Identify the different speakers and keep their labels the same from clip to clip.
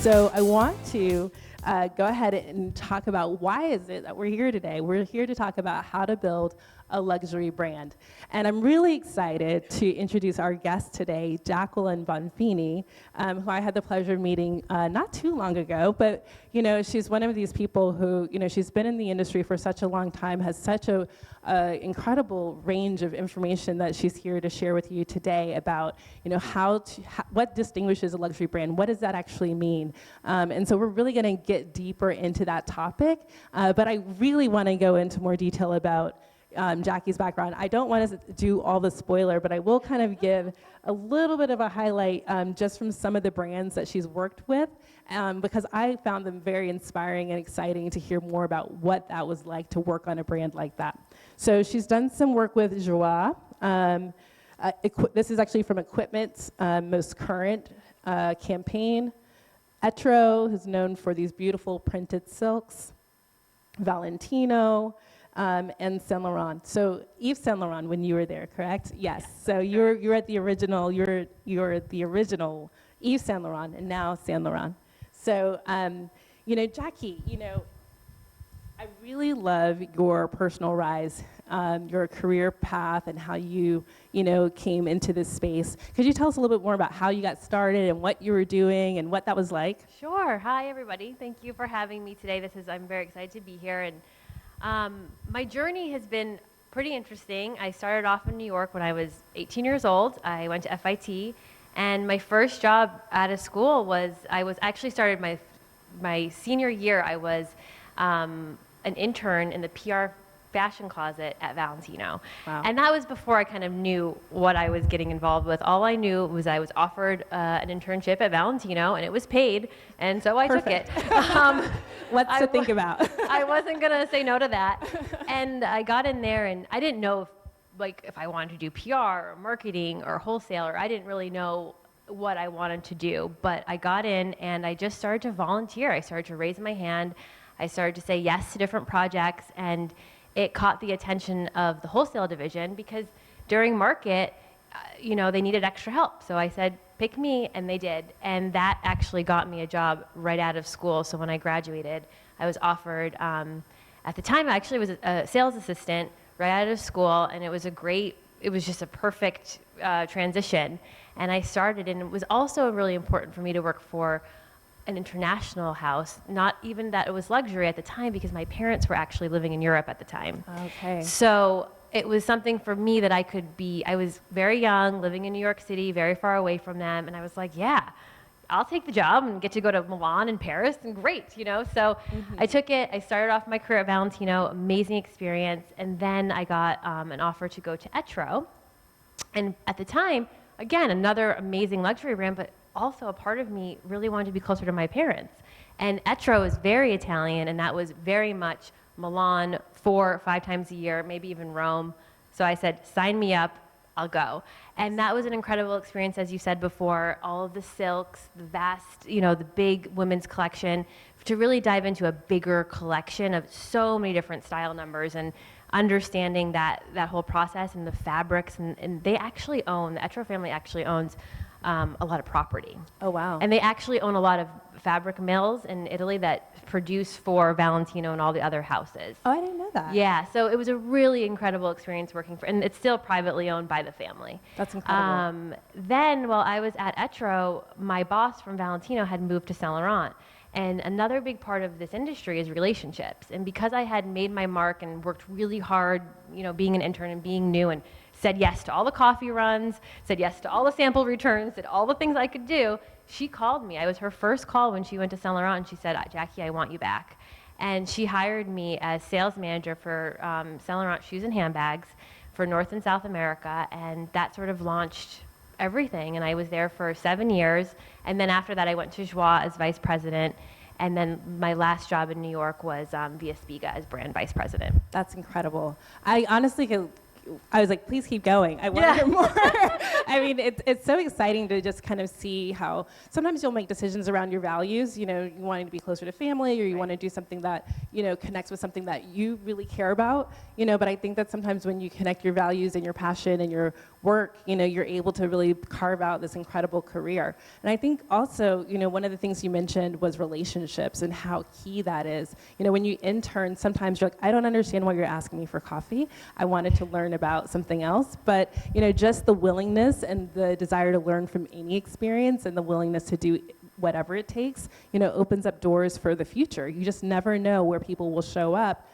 Speaker 1: So I want to go ahead and talk about why is it that we're here today. We're here to talk about how to build a luxury brand. And I'm really excited to introduce our guest today, Jacqueline Bonfini, who I had the pleasure of meeting not too long ago, but she's one of these people who, she's been in the industry for such a long time, has such a incredible range of information that she's here to share with you today about, what distinguishes a luxury brand, what does that actually mean? And so we're really gonna get deeper into that topic, but I really wanna go into more detail about Jackie's background. I don't want to do all the spoiler, but I will kind of give a little bit of a highlight just from some of the brands that she's worked with, because I found them very inspiring and exciting to hear more about what that was like to work on a brand like that. So she's done some work with Joie. This is actually from Equipment's most current campaign. Etro, who's known for these beautiful printed silks. Valentino. And Saint Laurent. So Yves Saint Laurent, when you were there, correct? Yes. So you're at the original. You're the original Yves Saint Laurent, and now Saint Laurent. So Jackie, I really love your personal rise, your career path, and how you came into this space. Could you tell us a little bit more about how you got started and what you were doing and what that was like?
Speaker 2: Sure. Hi, everybody. Thank you for having me today. I'm very excited to be here. And my journey has been pretty interesting. I started off in New York when I was 18 years old. I went to FIT, and my first job out of school was, started my senior year. I was an intern in the PR fashion closet at Valentino.
Speaker 1: Wow.
Speaker 2: And that was before I kind of knew what I was getting involved with. All I knew was I was offered an internship at Valentino, and it was paid, and so I took it.
Speaker 1: What's to think about?
Speaker 2: I wasn't going to say no to that. And I got in there, and I didn't know if I wanted to do PR or marketing or wholesaler. I didn't really know what I wanted to do. But I got in, and I just started to volunteer. I started to raise my hand. I started to say yes to different projects, and it caught the attention of the wholesale division because during market, they needed extra help. So I said, pick me, and they did. And that actually got me a job right out of school. So when I graduated, I was offered, at the time I actually was a sales assistant right out of school, and it was just a perfect transition. And I started, and it was also really important for me to work for an international house, not even that it was luxury at the time, because my parents were actually living in Europe at the time.
Speaker 1: Okay.
Speaker 2: So it was something for me that I was very young, living in New York City, very far away from them, and I was like, yeah, I'll take the job and get to go to Milan and Paris, and great, So I took it. I started off my career at Valentino, amazing experience, and then I got an offer to go to Etro. And at the time, again, another amazing luxury brand, but also a part of me really wanted to be closer to my parents. And Etro is very Italian, and that was very much Milan 4 or 5 times a year, maybe even Rome. So I said, sign me up, I'll go. And that was an incredible experience, as you said before, all of the silks, the vast, the big women's collection, to really dive into a bigger collection of so many different style numbers and understanding that whole process and the fabrics. And they actually the Etro family actually owns a lot of property.
Speaker 1: Oh, wow.
Speaker 2: And they actually own a lot of fabric mills in Italy that produce for Valentino and all the other houses.
Speaker 1: Oh, I didn't know that.
Speaker 2: Yeah, so it was a really incredible experience working and it's still privately owned by the family.
Speaker 1: That's incredible.
Speaker 2: Then while I was at Etro, my boss from Valentino had moved to Saint Laurent. And another big part of this industry is relationships. And because I had made my mark and worked really hard, being an intern and being new, and said yes to all the coffee runs, said yes to all the sample returns, did all the things I could do, she called me. I was her first call when she went to Saint Laurent, and she said, Jackie, I want you back. And she hired me as sales manager for Saint Laurent shoes and handbags for North and South America, and that sort of launched everything. And I was there for 7 years, and then after that I went to Joie as vice president, and then my last job in New York was via Spiga as brand vice president.
Speaker 1: That's incredible. I honestly I was like, please keep going. I want to hear more. I mean, it's so exciting to just kind of see how sometimes you'll make decisions around your values, you wanting to be closer to family, or you want to do something that, connects with something that you really care about, but I think that sometimes when you connect your values and your passion and your work, you're able to really carve out this incredible career. And I think also, one of the things you mentioned was relationships and how key that is. When you intern, sometimes you're like, I don't understand why you're asking me for coffee. I wanted to learn about something else. But, just the willingness and the desire to learn from any experience and the willingness to do whatever it takes, opens up doors for the future. You just never know where people will show up,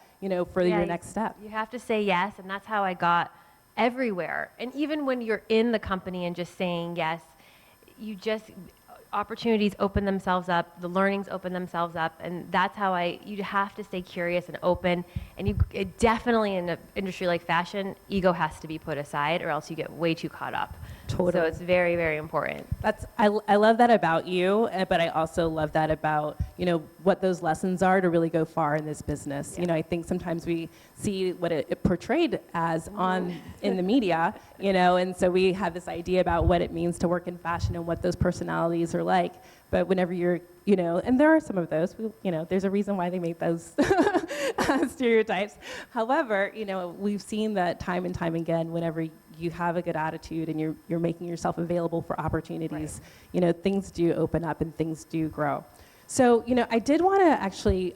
Speaker 1: for your next step.
Speaker 2: You have to say yes, and that's how I got everywhere. And even when you're in the company and just saying yes, opportunities open themselves up, the learnings open themselves up, and that's how you have to stay curious and open. And definitely in an industry like fashion, ego has to be put aside or else you get way too caught up.
Speaker 1: Totally.
Speaker 2: So it's very, very important.
Speaker 1: I love that about you, but I also love that about, what those lessons are to really go far in this business.
Speaker 2: Yeah.
Speaker 1: I think sometimes we see what it portrayed as in the media, and so we have this idea about what it means to work in fashion and what those personalities are like. But whenever you're, and there are some of those, there's a reason why they make those stereotypes. However, we've seen that time and time again, whenever you have a good attitude and you're making yourself available for opportunities, right, things do open up and things do grow. So, I did want to actually,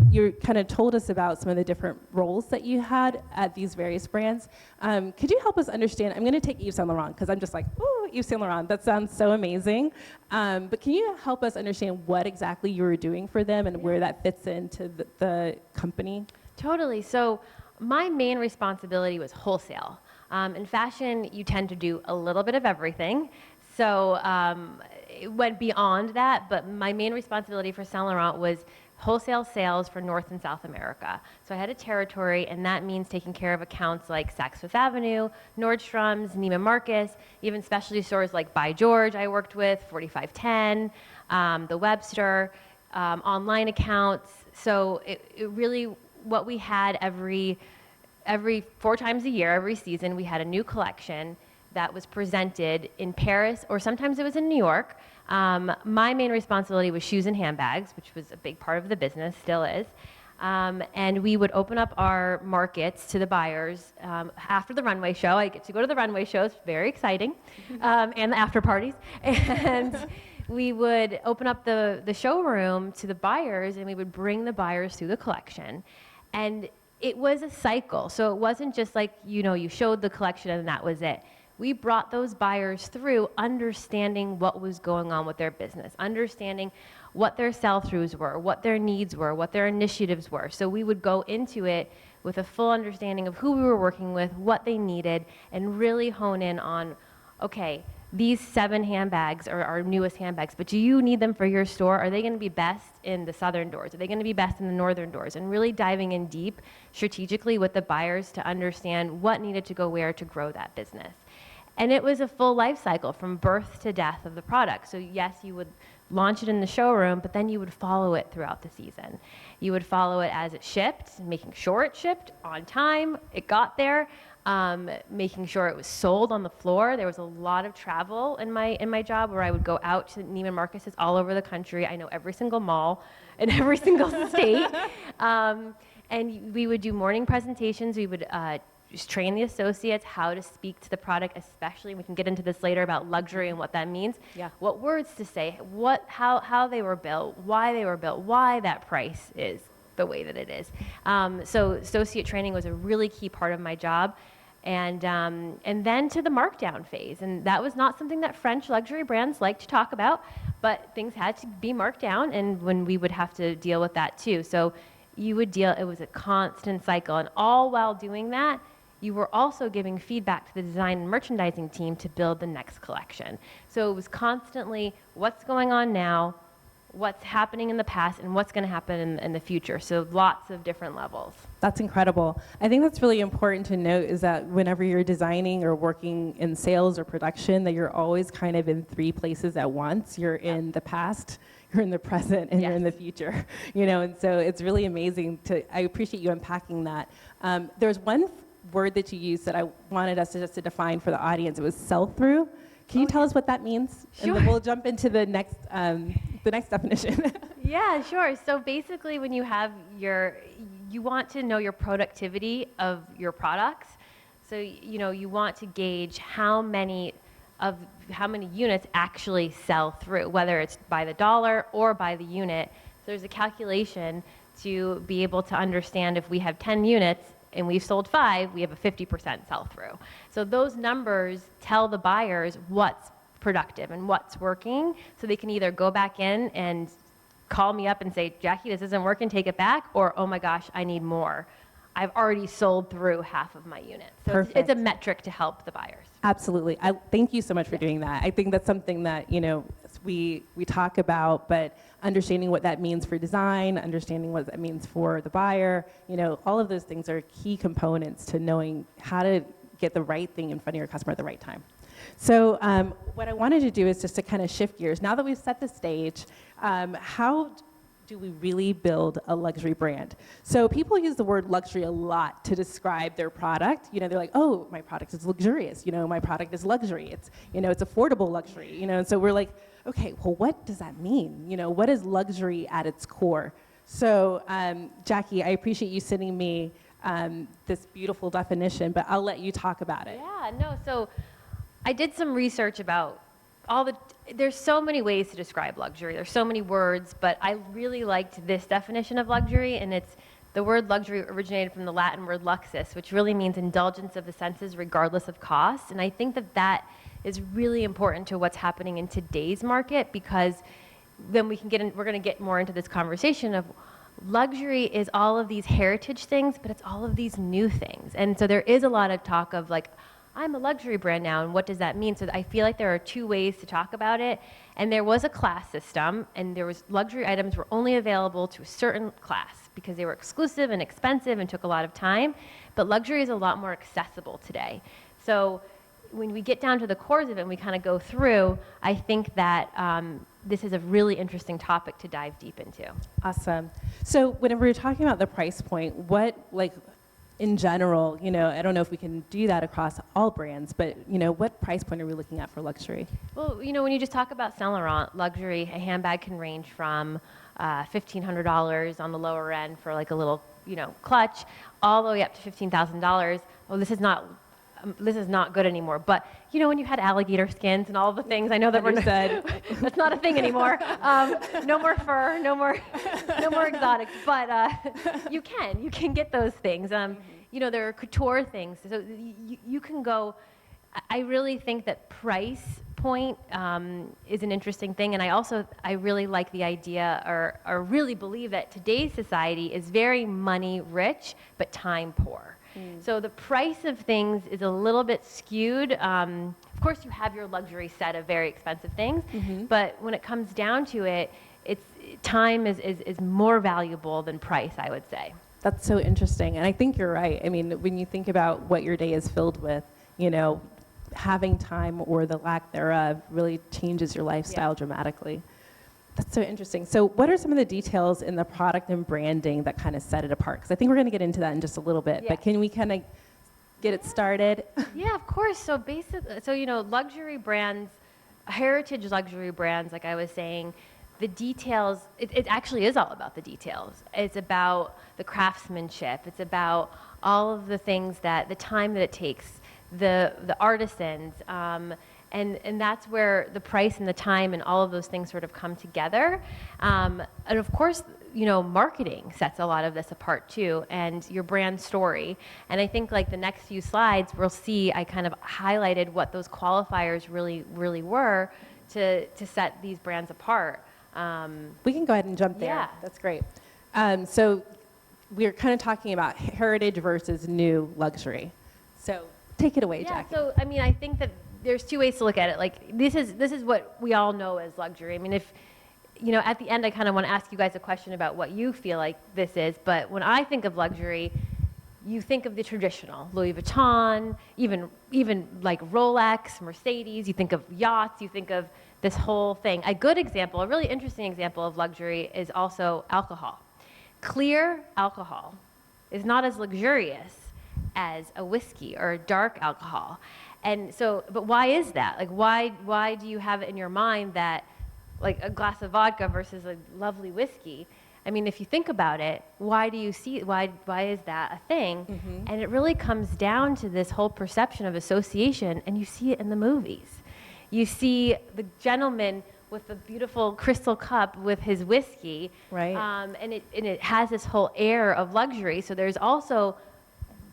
Speaker 1: you kind of told us about some of the different roles that you had at these various brands. Could you help us understand, I'm going to take Yves Saint Laurent because I'm just like, ooh, Yves Saint Laurent, that sounds so amazing. But can you help us understand what exactly you were doing for them and where that fits into the company?
Speaker 2: Totally. So my main responsibility was wholesale. In fashion, you tend to do a little bit of everything. So it went beyond that, but my main responsibility for Saint Laurent was wholesale sales for North and South America. So I had a territory, and that means taking care of accounts like Saks Fifth Avenue, Nordstrom's, Neiman Marcus, even specialty stores like By George I worked with, 4510, the Webster, online accounts. So it really, what we had every 4 times a year, every season, we had a new collection that was presented in Paris, or sometimes it was in New York. My main responsibility was shoes and handbags, which was a big part of the business, still is. And we would open up our markets to the buyers after the runway show. I get to go to the runway shows, very exciting, and the after parties. And we would open up the showroom to the buyers, and we would bring the buyers through the collection. And it was a cycle. So it wasn't just like, you showed the collection and that was it. We brought those buyers through understanding what was going on with their business, understanding what their sell-throughs were, what their needs were, what their initiatives were. So we would go into it with a full understanding of who we were working with, what they needed, and really hone in on, okay, these 7 handbags are our newest handbags, but do you need them for your store? Are they going to be best in the southern doors? Are they going to be best in the northern doors? And really diving in deep strategically with the buyers to understand what needed to go where to grow that business. And it was a full life cycle from birth to death of the product. So yes, you would launch it in the showroom, but then you would follow it throughout the season. You would follow it as it shipped, making sure it shipped on time, it got there, making sure it was sold on the floor. There was a lot of travel in my job where I would go out to Neiman Marcus's all over the country. I know every single mall in every single state. And we would do morning presentations. We would just train the associates how to speak to the product, especially, we can get into this later about luxury and what that means.
Speaker 1: Yeah.
Speaker 2: What words to say, how they were built, why that price is the way that it is. So associate training was a really key part of my job. And then to the markdown phase. And that was not something that French luxury brands like to talk about, but things had to be marked down, and when we would have to deal with that too. So it was a constant cycle. And all while doing that, you were also giving feedback to the design and merchandising team to build the next collection. So it was constantly what's going on now, what's happening in the past, and what's going to happen in the future. So lots of different levels.
Speaker 1: That's incredible. I think that's really important to note is that whenever you're designing or working in sales or production, that you're always kind of in 3 places at once. You're in the past, you're in the present, and you're in the future. And so it's really amazing I appreciate you unpacking that. There's one word that you used that I wanted us to define for the audience. It was sell-through. Can you tell us what that means?
Speaker 2: Sure.
Speaker 1: And then we'll jump into the next definition.
Speaker 2: Yeah, sure. So basically when you have you want to know your productivity of your products. So, you want to gauge how many units actually sell through, whether it's by the dollar or by the unit. So there's a calculation to be able to understand if we have 10 units and we've sold 5, we have a 50% sell through. So those numbers tell the buyers what's productive and what's working, so they can either go back in and call me up and say, Jackie, this isn't working, take it back, or, oh my gosh, I need more. I've already sold through half of my units. So it's a metric to help the buyers.
Speaker 1: Absolutely. Thank you so much for doing that. I think that's something that, we talk about, but understanding what that means for design, understanding what that means for the buyer, all of those things are key components to knowing how to get the right thing in front of your customer at the right time. So what I wanted to do is just to kind of shift gears. Now that we've set the stage, how do we really build a luxury brand? So people use the word luxury a lot to describe their product. They're like, oh, my product is luxurious. My product is luxury. It's affordable luxury. And so we're like, okay, well, what does that mean? What is luxury at its core? So Jackie, I appreciate you sending me this beautiful definition, but I'll let you talk about it.
Speaker 2: Yeah, no, so I did some research about there's so many ways to describe luxury. There's so many words, but I really liked this definition of luxury, and the word luxury originated from the Latin word luxus, which really means indulgence of the senses regardless of cost. And I think that is really important to what's happening in today's market, because then we're going to get more into this conversation of luxury is all of these heritage things, but it's all of these new things. And so there is a lot of talk of like, I'm a luxury brand now, and what does that mean? So I feel like there are two ways to talk about it. And there was a class system, and luxury items were only available to a certain class because they were exclusive and expensive and took a lot of time. But luxury is a lot more accessible today. So when we get down to the cores of it and we kind of go through, I think that this is a really interesting topic to dive deep into.
Speaker 1: Awesome. So whenever we're talking about the price point, in general, I don't know if we can do that across all brands, but, what price point are we looking at for luxury?
Speaker 2: Well, when you just talk about Saint Laurent, luxury, a handbag can range from $1,500 on the lower end for like a little, clutch, all the way up to $15,000. Well, this is not good anymore. But, when you had alligator skins and all the things, I know that that's not a thing anymore. No more fur, no more exotics. But you can get those things. There are couture things. So you can go. I really think that price point is an interesting thing. And I really like the idea or really believe that today's society is very money rich, but time poor. So the price of things is a little bit skewed. Of course, you have your luxury set of very expensive things, but when it comes down to it, time is more valuable than price, I would say.
Speaker 1: That's so interesting, and I think you're right. I mean, when you think about what your day is filled with, having time or the lack thereof really changes your lifestyle dramatically. That's so interesting. So what are some of the details in the product and branding that kind of set it apart? Because I think we're going to get into that in just a little bit, but can we kind of get it started?
Speaker 2: Yeah, of course. So luxury brands, heritage luxury brands, like I was saying, the details, it actually is all about the details. It's about the craftsmanship. It's about all of the things the time that it takes, the artisans, and that's where the price and the time and all of those things sort of come together. And of course, marketing sets a lot of this apart too, and your brand story. And I think like the next few slides, we'll see I kind of highlighted what those qualifiers really, really were to set these brands apart.
Speaker 1: We can go ahead and jump there.
Speaker 2: Yeah.
Speaker 1: That's great. So we're kind of talking about heritage versus new luxury. So take it away, Jackie.
Speaker 2: So I think that there's two ways to look at it. Like this is what we all know as luxury. I mean, if at the end, I kind of want to ask you guys a question about what you feel like this is. But when I think of luxury, you think of the traditional Louis Vuitton, even like Rolex, Mercedes. You think of yachts. You think of this whole thing. A good example, a really interesting example of luxury is also alcohol. Clear alcohol is not as luxurious as a whiskey or a dark alcohol. And so, but why is that? Like, why do you have it in your mind that, like, a glass of vodka versus a lovely whiskey? I mean, if you think about it, why do you see, why is that a thing? And it really comes down to this whole perception of association, and you see it in the movies. You see the gentleman with the beautiful crystal cup with his whiskey,
Speaker 1: Right.
Speaker 2: And it has this whole air of luxury. So there's also,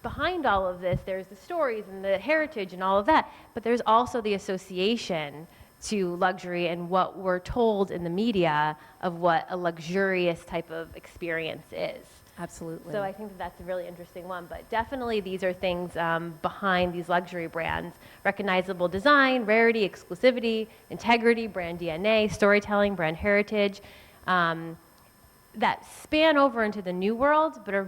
Speaker 2: behind all of this, there's the stories and the heritage and all of that, but there's also the association to luxury and what we're told in the media of what a luxurious type of experience is.
Speaker 1: Absolutely.
Speaker 2: So I think that that's a really interesting one, but definitely these are things behind these luxury brands: recognizable design, rarity, exclusivity, integrity, brand DNA, storytelling, brand heritage, that span over into the new world, but are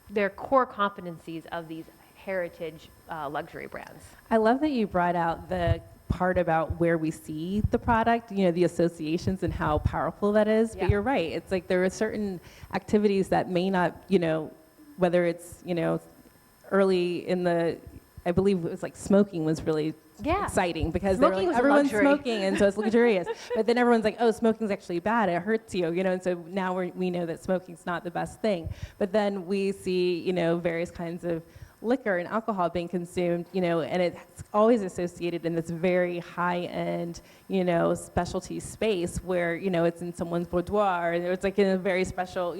Speaker 2: they're core competencies of these heritage luxury brands.
Speaker 1: I love that you brought out the part about where we see the product, the associations and how powerful that is.
Speaker 2: Yeah.
Speaker 1: But you're right. It's like there are certain activities that may not, whether it's, early in the, I believe it was like smoking was really exciting because they were
Speaker 2: Smoking
Speaker 1: like,
Speaker 2: was a
Speaker 1: everyone's
Speaker 2: luxury.
Speaker 1: smoking and so it's luxurious. But then everyone's like, oh, smoking's actually bad. It hurts you, and so now we know that smoking's not the best thing. But then we see, various kinds of liquor and alcohol being consumed, and it's always associated in this very high-end, specialty space where, it's in someone's boudoir, or it's like in a very special,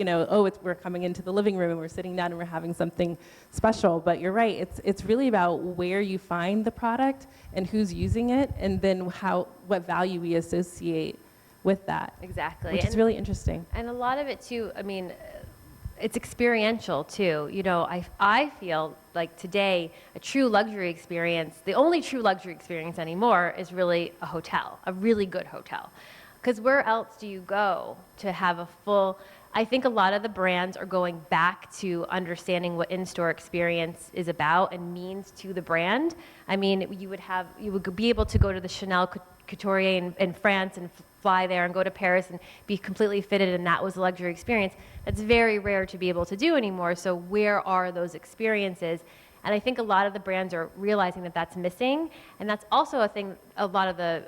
Speaker 1: we're coming into the living room and we're sitting down and we're having something special. But you're right, it's really about where you find the product and who's using it, and then what value we associate with that.
Speaker 2: Exactly.
Speaker 1: Which is really interesting.
Speaker 2: And a lot of it too, I mean, it's experiential too. I feel like today a true luxury experience, the only true luxury experience anymore is really a hotel, a really good hotel. Because where else do you go to have a full, I think a lot of the brands are going back to understanding what in-store experience is about and means to the brand. I mean, you would be able to go to the Chanel Couturier in France and fly there and go to Paris and be completely fitted, and that was a luxury experience. That's very rare to be able to do anymore. So where are those experiences? And I think a lot of the brands are realizing that that's missing, and that's also a thing a lot of the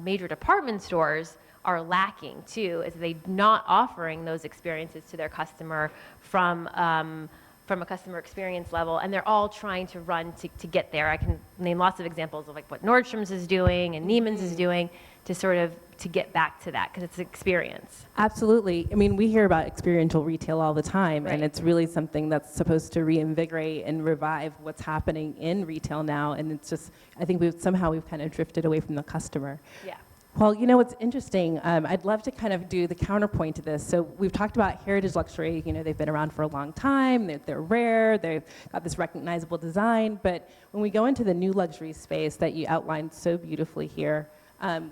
Speaker 2: major department stores are lacking too, is they not offering those experiences to their customer from a customer experience level, and they're all trying to run to get there. I can name lots of examples of like what Nordstrom's is doing and Neiman's is doing to get back to that, because it's experience.
Speaker 1: Absolutely. I mean, we hear about experiential retail all the time,
Speaker 2: Right.
Speaker 1: and it's really something that's supposed to reinvigorate and revive what's happening in retail now, and it's just, I think we've kind of drifted away from the customer.
Speaker 2: Yeah.
Speaker 1: Well, what's interesting, I'd love to kind of do the counterpoint to this. So we've talked about heritage luxury, they've been around for a long time, they're rare, they've got this recognizable design, but when we go into the new luxury space that you outlined so beautifully here,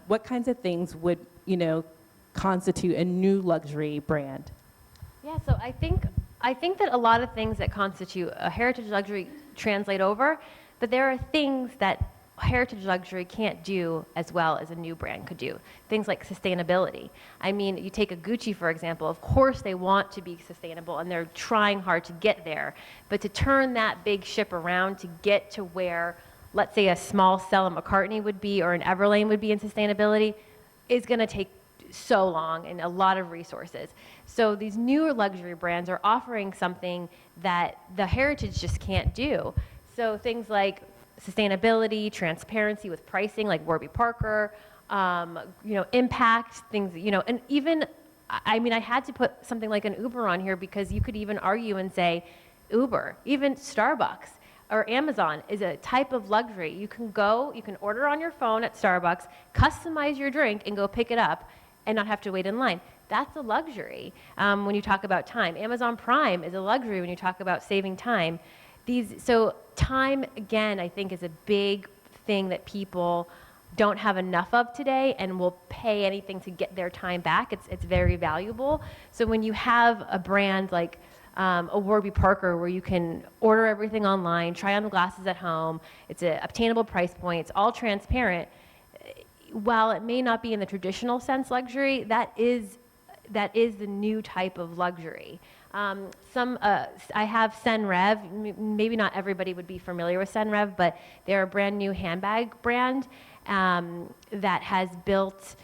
Speaker 1: what kinds of things would, constitute a new luxury brand?
Speaker 2: Yeah, so I think that a lot of things that constitute a heritage luxury translate over, but there are things that heritage luxury can't do as well as a new brand could do. Things like sustainability. I mean, you take a Gucci, for example. Of course they want to be sustainable and they're trying hard to get there, but to turn that big ship around to get to where, let's say, a small Stella McCartney would be or an Everlane would be in sustainability is going to take so long and a lot of resources. So these newer luxury brands are offering something that the heritage just can't do. So things like sustainability, transparency with pricing, like Warby Parker, impact things, and even, I mean, I had to put something like an Uber on here because you could even argue and say Uber, even Starbucks or Amazon is a type of luxury. You can order on your phone at Starbucks, customize your drink and go pick it up and not have to wait in line. That's a luxury when you talk about time. Amazon Prime is a luxury when you talk about saving time. So time, again, I think is a big thing that people don't have enough of today and will pay anything to get their time back. It's very valuable. So when you have a brand like a Warby Parker where you can order everything online, try on the glasses at home, it's an obtainable price point, it's all transparent, while it may not be in the traditional sense luxury, that is the new type of luxury. I have Senrev. Maybe not everybody would be familiar with Senrev, but they're a brand new handbag brand that has built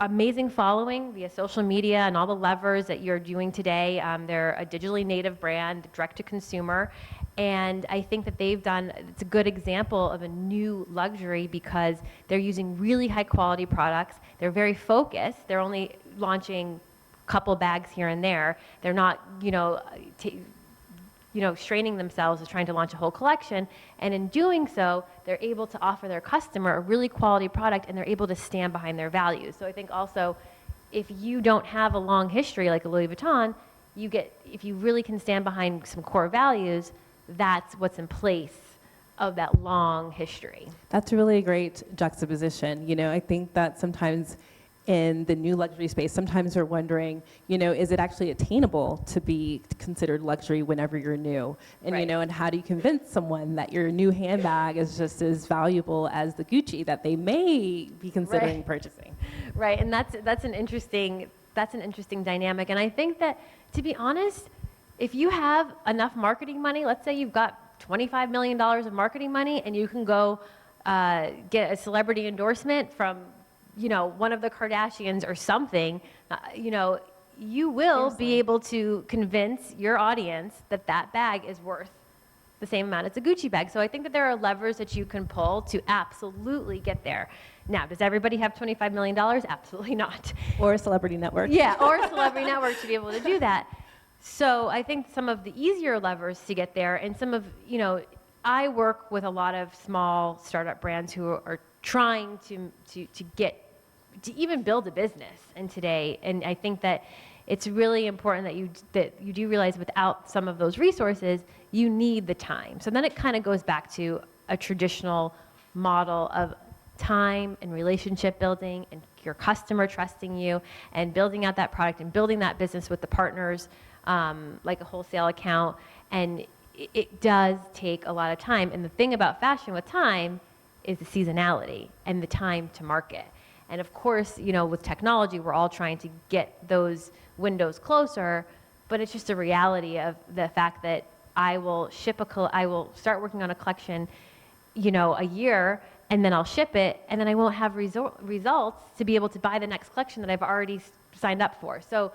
Speaker 2: amazing following via social media and all the levers that you're doing today. They're a digitally native brand, direct to consumer. And I think that it's a good example of a new luxury because they're using really high quality products. They're very focused. They're only launching a couple bags here and there. They're not, straining themselves as trying to launch a whole collection. And in doing so, they're able to offer their customer a really quality product and they're able to stand behind their values. So I think also, if you don't have a long history like a Louis Vuitton, if you really can stand behind some core values, that's what's in place of that long history.
Speaker 1: That's really a great juxtaposition. I think that sometimes in the new luxury space, sometimes we're wondering, is it actually attainable to be considered luxury whenever you're new? And,
Speaker 2: right.
Speaker 1: And how do you convince someone that your new handbag is just as valuable as the Gucci that they may be considering purchasing?
Speaker 2: Right, and that's an interesting dynamic. And I think that, to be honest, if you have enough marketing money, let's say you've got $25 million of marketing money and you can go get a celebrity endorsement from one of the Kardashians or something, you will be able to convince your audience that that bag is worth the same amount as a Gucci bag. So I think that there are levers that you can pull to absolutely get there. Now, does everybody have $25 million? Absolutely not.
Speaker 1: Or a celebrity network.
Speaker 2: Yeah, or a celebrity network to be able to do that. So I think some of the easier levers to get there, and I work with a lot of small startup brands who are trying to even build a business in today. And I think that it's really important that you do realize without some of those resources, you need the time. So then it kind of goes back to a traditional model of time and relationship building and your customer trusting you and building out that product and building that business with the partners, like a wholesale account. And it does take a lot of time. And the thing about fashion with time is the seasonality and the time to market. And of course, with technology, we're all trying to get those windows closer, but it's just a reality of the fact that I will start working on a collection, a year, and then I'll ship it, and then I won't have results to be able to buy the next collection that I've already signed up for. So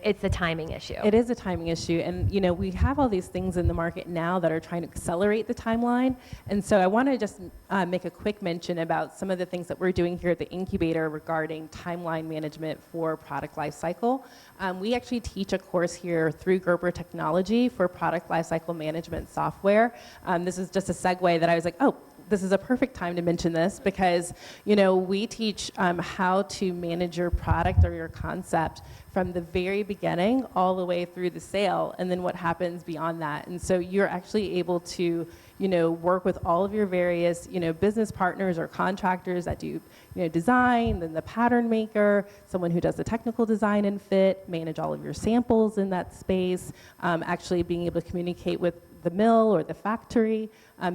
Speaker 2: it's a timing issue.
Speaker 1: It is a timing issue. And, we have all these things in the market now that are trying to accelerate the timeline. And so I want to just make a quick mention about some of the things that we're doing here at the incubator regarding timeline management for product lifecycle. We actually teach a course here through Gerber Technology for product lifecycle management software. This is just a segue that I was like, oh, this is a perfect time to mention this because, we teach how to manage your product or your concept from the very beginning all the way through the sale and then what happens beyond that. And so you're actually able to, work with all of your various, business partners or contractors that do, design, then the pattern maker, someone who does the technical design and fit, manage all of your samples in that space, actually being able to communicate with the mill or the factory,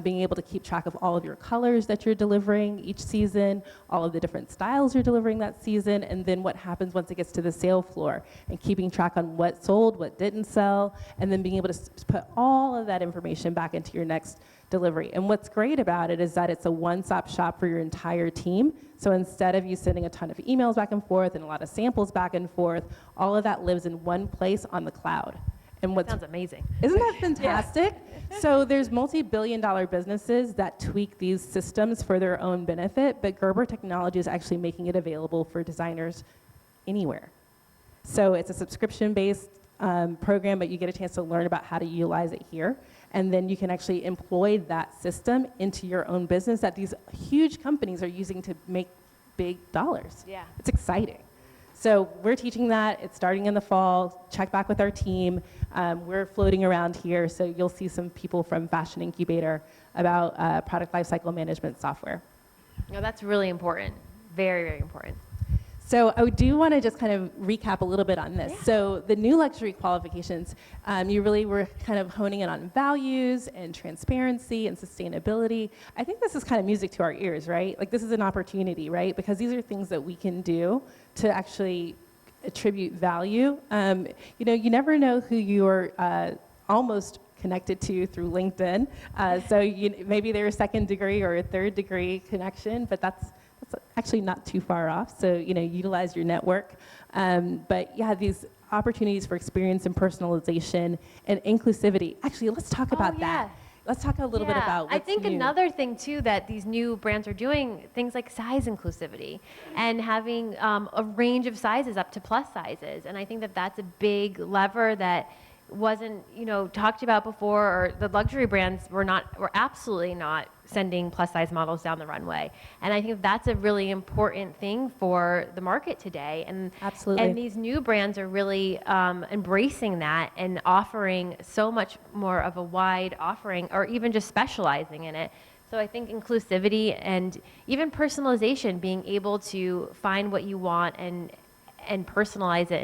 Speaker 1: being able to keep track of all of your colors that you're delivering each season, all of the different styles you're delivering that season, and then what happens once it gets to the sale floor, and keeping track on what sold, what didn't sell, and then being able to put all of that information back into your next delivery. And what's great about it is that it's a one-stop shop for your entire team. So instead of you sending a ton of emails back and forth and a lot of samples back and forth, all of that lives in one place on the cloud. And what
Speaker 2: sounds amazing.
Speaker 1: Isn't that fantastic? Yeah. So there's multi-billion-dollar businesses that tweak these systems for their own benefit, but Gerber Technology is actually making it available for designers anywhere. So it's a subscription-based program, but you get a chance to learn about how to utilize it here. And then you can actually employ that system into your own business that these huge companies are using to make big dollars.
Speaker 2: Yeah.
Speaker 1: It's exciting. So we're teaching that. It's starting in the fall. Check back with our team. We're floating around here, so you'll see some people from Fashion Incubator about product lifecycle management software.
Speaker 2: No, that's really important. Very, very important.
Speaker 1: So I do want to just kind of recap a little bit on this. Yeah. So the new luxury qualifications, you really were kind of honing in on values and transparency and sustainability. I think this is kind of music to our ears, right? Like this is an opportunity, right? Because these are things that we can do to actually attribute value. You never know who you're almost connected to through LinkedIn. So maybe they're a second degree or a third degree connection, but that's It's actually not too far off. So, utilize your network. But yeah, these opportunities for experience and personalization and inclusivity. Actually, let's talk about that. Let's talk a little bit about what's
Speaker 2: I think
Speaker 1: new.
Speaker 2: another thing too that these new brands are doing, things like size inclusivity and having a range of sizes up to plus sizes. And I think that that's a big lever that wasn't talked about before, or the luxury brands were absolutely not sending plus size models down the runway. And I think that's a really important thing for the market today. And
Speaker 1: Absolutely.
Speaker 2: And these new brands are really embracing that and offering so much more of a wide offering, or even just specializing in it. So I think inclusivity and even personalization, being able to find what you want and personalize it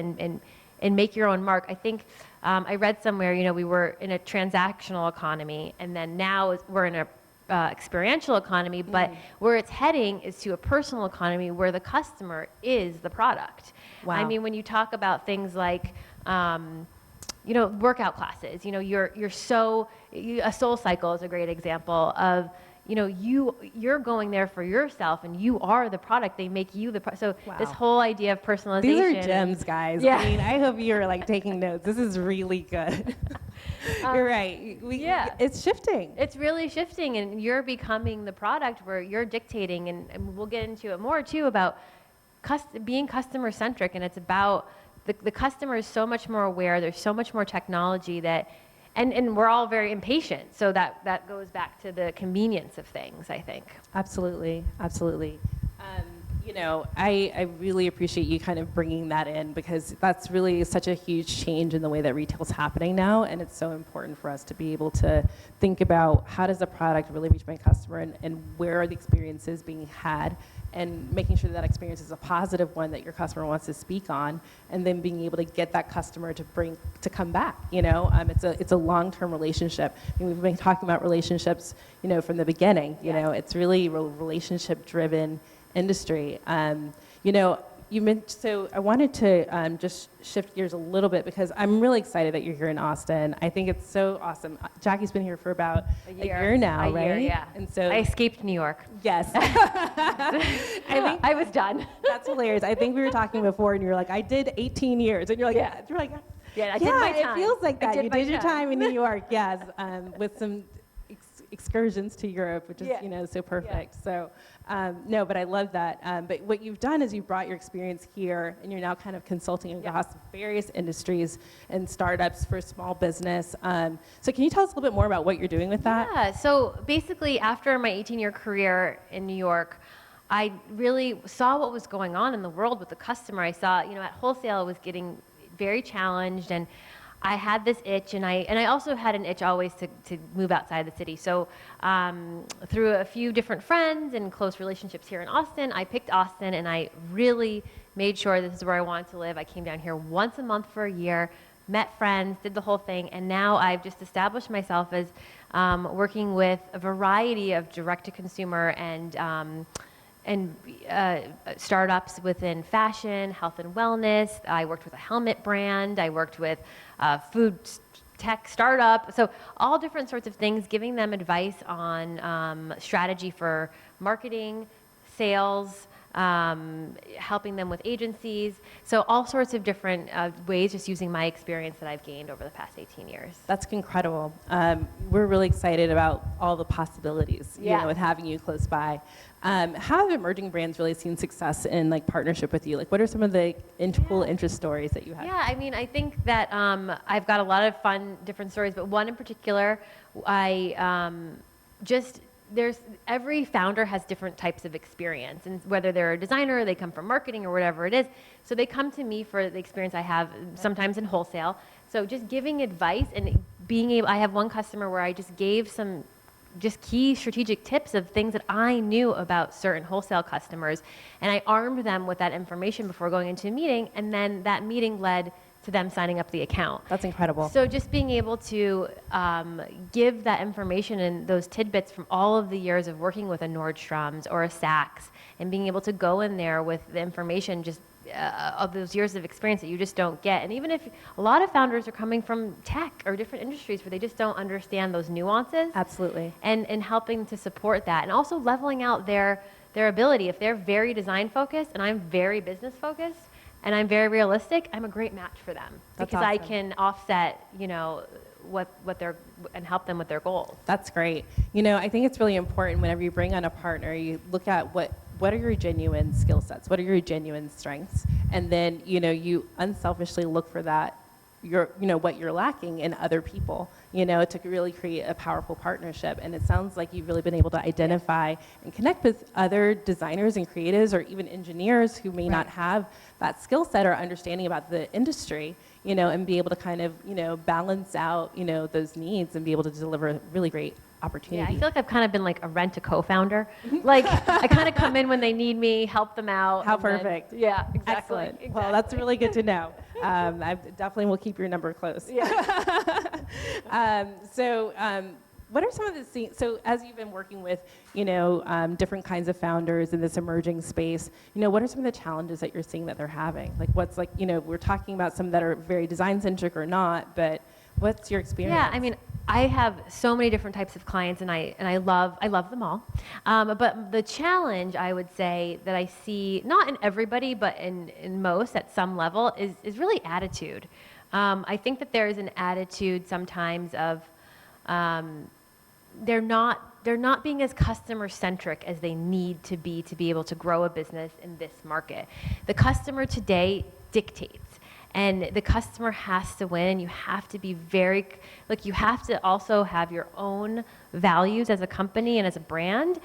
Speaker 2: and make your own mark. I think I read somewhere, we were in a transactional economy, and then now we're in a experiential economy, but where it's heading is to a personal economy where the customer is the product.
Speaker 1: Wow.
Speaker 2: I mean, when you talk about things like workout classes, a Soul Cycle is a great example of, you're going there for yourself, and you are the product. They make you the So this whole idea of personalization.
Speaker 1: These are gems, guys.
Speaker 2: Yeah.
Speaker 1: I mean, I hope you're taking notes. This is really good. You're right. It's shifting.
Speaker 2: It's really shifting, and you're becoming the product where you're dictating, and we'll get into it more too about being customer centric, and it's about the customer is so much more aware. There's so much more technology that. And we're all very impatient, so that goes back to the convenience of things, I think.
Speaker 1: Absolutely, absolutely. I really appreciate you kind of bringing that in, because that's really such a huge change in the way that retail is happening now, and it's so important for us to be able to think about how does the product really reach my customer, and where are the experiences being had, and making sure that experience is a positive one that your customer wants to speak on, and then being able to get that customer to come back. It's a long-term relationship. I mean, we've been talking about relationships, from the beginning. It's really a relationship-driven industry. So I wanted to just shift gears a little bit, because I'm really excited that you're here in Austin. I think it's so awesome. Jackie's been here for about a year now, right?
Speaker 2: A year, yeah.
Speaker 1: And so
Speaker 2: I escaped New York.
Speaker 1: Yes.
Speaker 2: I was done.
Speaker 1: That's hilarious. I think we were talking before, and you were like, I did 18 years. And you're like,
Speaker 2: Yeah.
Speaker 1: You're like,
Speaker 2: Yeah, I did my time.
Speaker 1: It feels like that. You did your
Speaker 2: time.
Speaker 1: time in New York, yes, with some excursions to Europe, which is, so perfect. So, no, but I love that. But what you've done is you've brought your experience here, and you're now kind of consulting across various industries and startups for small business. So can you tell us a little bit more about what you're doing with that?
Speaker 2: Yeah, so basically after my 18-year career in New York, I really saw what was going on in the world with the customer. I saw, at wholesale, it was getting very challenged, and I had this itch, and I also had an itch always to move outside the city. So through a few different friends and close relationships here in Austin, I picked Austin, and I really made sure this is where I wanted to live. I came down here once a month for a year, met friends, did the whole thing, and now I've just established myself as working with a variety of direct-to-consumer and startups within fashion, health and wellness. I worked with a helmet brand. I worked with a food tech startup. So all different sorts of things, giving them advice on strategy for marketing, sales, helping them with agencies. So all sorts of different ways, just using my experience that I've gained over the past 18 years.
Speaker 1: That's incredible. We're really excited about all the possibilities, with having you close by. How have emerging brands really seen success in partnership with you? What are some of the cool interest stories that you have?
Speaker 2: Yeah, I mean, I think that I've got a lot of fun, different stories, but one in particular, every founder has different types of experience, and whether they're a designer, or they come from marketing, or whatever it is. So they come to me for the experience I have sometimes in wholesale. So just giving advice and I have one customer where I just gave some key strategic tips of things that I knew about certain wholesale customers, and I armed them with that information before going into a meeting, and then that meeting led to them signing up the account.
Speaker 1: That's incredible.
Speaker 2: So just being able to give that information and those tidbits from all of the years of working with a Nordstrom's or a Saks, and being able to go in there with the information just of those years of experience that you just don't get. And even if a lot of founders are coming from tech or different industries where they just don't understand those nuances.
Speaker 1: Absolutely.
Speaker 2: And helping to support that, and also leveling out their their ability. If they're very design focused and I'm very business focused and I'm very realistic, I'm a great match for them.
Speaker 1: That's
Speaker 2: because I
Speaker 1: awesome.
Speaker 2: can offset, what they're, and help them with their goals.
Speaker 1: That's great. I think it's really important whenever you bring on a partner, you look at what are your genuine skill sets, what are your genuine strengths, and then you unselfishly look for that, what you're lacking in other people, to really create a powerful partnership. And it sounds like you've really been able to identify and connect with other designers and creatives or even engineers who may not have that skill set or understanding about the industry, and be able to kind of, balance out, those needs and be able to deliver a really great opportunity.
Speaker 2: Yeah, I feel like I've kind of been like a rent-a-co-founder. Like, I kind of come in when they need me, help them out.
Speaker 1: How perfect.
Speaker 2: Yeah, exactly.
Speaker 1: Excellent.
Speaker 2: Exactly.
Speaker 1: Well, that's really good to know. I definitely will keep your number close.
Speaker 2: Yeah.
Speaker 1: What are some of the things, so as you've been working with, different kinds of founders in this emerging space, what are some of the challenges that you're seeing that they're having? Like what's like, we're talking about some that are very design-centric or not, but what's your experience?
Speaker 2: Yeah, I mean, I have so many different types of clients, and I love them all. But the challenge, I would say, that I see, not in everybody, but in most at some level, is really attitude. I think that there is an attitude sometimes of they're not being as customer centric as they need to be able to grow a business in this market. The customer today dictates. And the customer has to win. You have to be you have to also have your own values as a company and as a brand.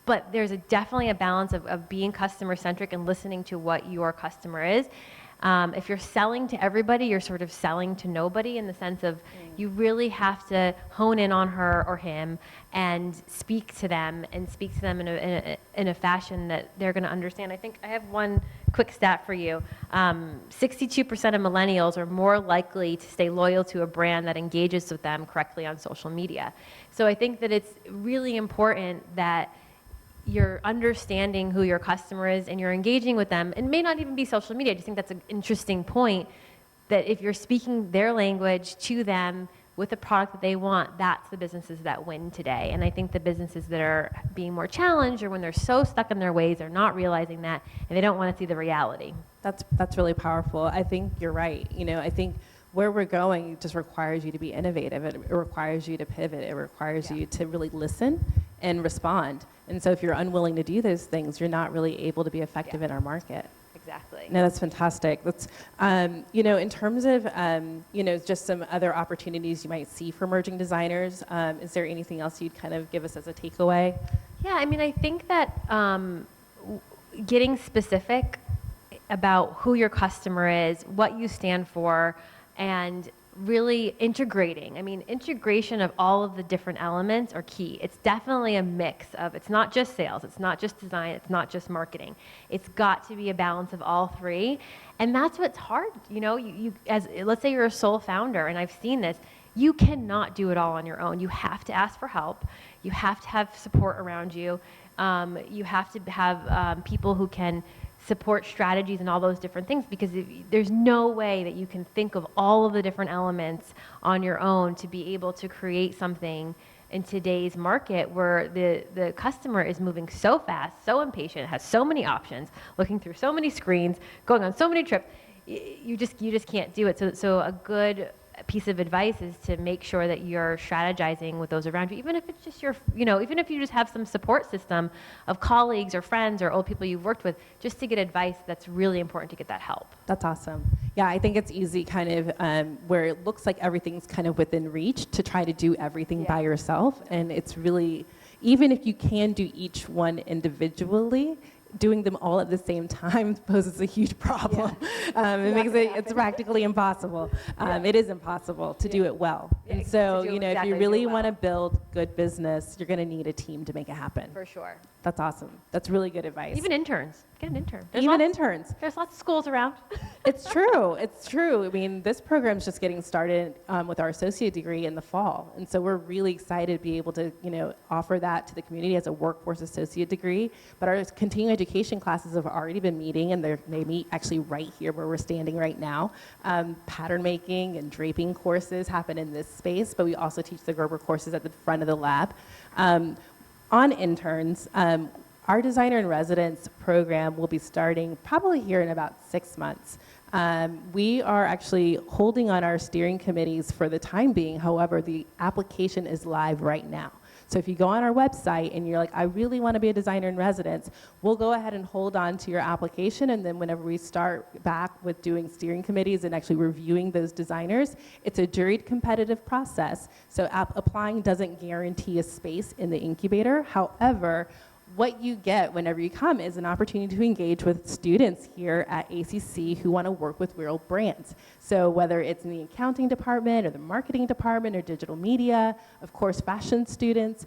Speaker 2: But there's definitely a balance of being customer centric and listening to what your customer is. If you're selling to everybody, you're sort of selling to nobody, in the sense of you really have to hone in on her or him and speak to them in a fashion that they're going to understand. I think I have one quick stat for you. 62% of millennials are more likely to stay loyal to a brand that engages with them correctly on social media. So I think that it's really important that you're understanding who your customer is and you're engaging with them. It may not even be social media. I just think that's an interesting point, that if you're speaking their language to them with the product that they want, that's the businesses that win today. And I think the businesses that are being more challenged, or when they're so stuck in their ways, they're not realizing that, and they don't want to see the reality.
Speaker 1: That's really powerful. I think you're right. I think where we're going just requires you to be innovative. It requires you to pivot. It requires you to really listen and respond. And so if you're unwilling to do those things, you're not really able to be effective in our market.
Speaker 2: Exactly.
Speaker 1: No, that's fantastic. That's, in terms of, just some other opportunities you might see for emerging designers, is there anything else you'd kind of give us as a takeaway?
Speaker 2: Yeah, I mean, I think that getting specific about who your customer is, what you stand for, and really integrating. I mean, integration of all of the different elements are key. It's definitely a mix of, it's not just sales, it's not just design, it's not just marketing. It's got to be a balance of all three. And that's what's hard. Let's say you're a sole founder, and I've seen this, you cannot do it all on your own. You have to ask for help. You have to have support around you. You have to have people who can support strategies and all those different things, because there's no way that you can think of all of the different elements on your own to be able to create something in today's market, where the customer is moving so fast, so impatient, has so many options, looking through so many screens, going on so many trips. You just can't do it. So a good piece of advice is to make sure that you're strategizing with those around you, even if it's just even if you just have some support system of colleagues or friends or old people you've worked with, just to get advice. That's really important to get that help.
Speaker 1: That's awesome. Yeah, I think it's easy kind of where it looks like everything's kind of within reach to try to do everything by yourself. And it's really, even if you can do each one individually, doing them all at the same time poses a huge problem. It makes it's practically impossible. It is impossible to do it well. And so, if you really want to build good business, you're going to need a team to make it happen.
Speaker 2: For sure.
Speaker 1: That's awesome. That's really good advice.
Speaker 2: Even interns. Get an intern.
Speaker 1: Interns.
Speaker 2: There's lots of schools around.
Speaker 1: It's true. It's true. I mean, this program's just getting started with our associate degree in the fall. And so we're really excited to be able to, offer that to the community as a workforce associate degree. But our continuing education classes have already been meeting, and they meet actually right here where we're standing right now. Pattern making and draping courses happen in this space, but we also teach the Gerber courses at the front of the lab. On interns, our designer in residence program will be starting probably here in about 6 months. We are actually holding on our steering committees for the time being. However, the application is live right now. So if you go on our website and you're like, I really want to be a designer in residence, we'll go ahead and hold on to your application. And then whenever we start back with doing steering committees and actually reviewing those designers, it's a juried competitive process. So applying doesn't guarantee a space in the incubator. However, what you get whenever you come is an opportunity to engage with students here at ACC who want to work with real brands. So whether it's in the accounting department or the marketing department or digital media, of course, fashion students,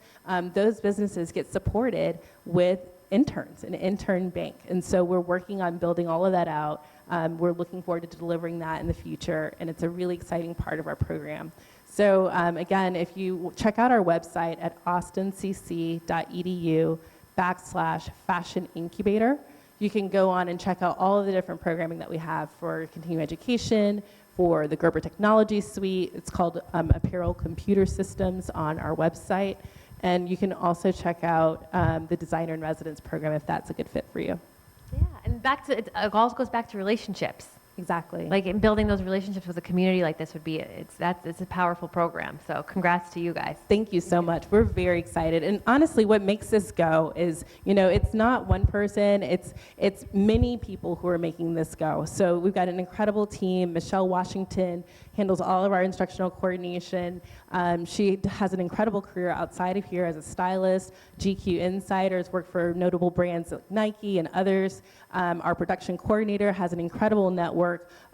Speaker 1: those businesses get supported with interns, an intern bank. And so we're working on building all of that out. We're looking forward to delivering that in the future, and it's a really exciting part of our program. So again, if you check out our website at austincc.edu/fashion incubator, you can go on and check out all of the different programming that we have for continuing education, for the Gerber Technology Suite. It's called Apparel Computer Systems on our website. And you can also check out the Designer in Residence program if that's a good fit for you.
Speaker 2: Yeah, and it also goes back to relationships.
Speaker 1: Exactly.
Speaker 2: Like in building those relationships with a community like this it's a powerful program. So congrats to you guys.
Speaker 1: Thank you so much. We're very excited. And honestly, what makes this go is, it's not one person, it's many people who are making this go. So we've got an incredible team. Michelle Washington handles all of our instructional coordination. She has an incredible career outside of here as a stylist. GQ Insiders, worked for notable brands like Nike and others. Our production coordinator has an incredible network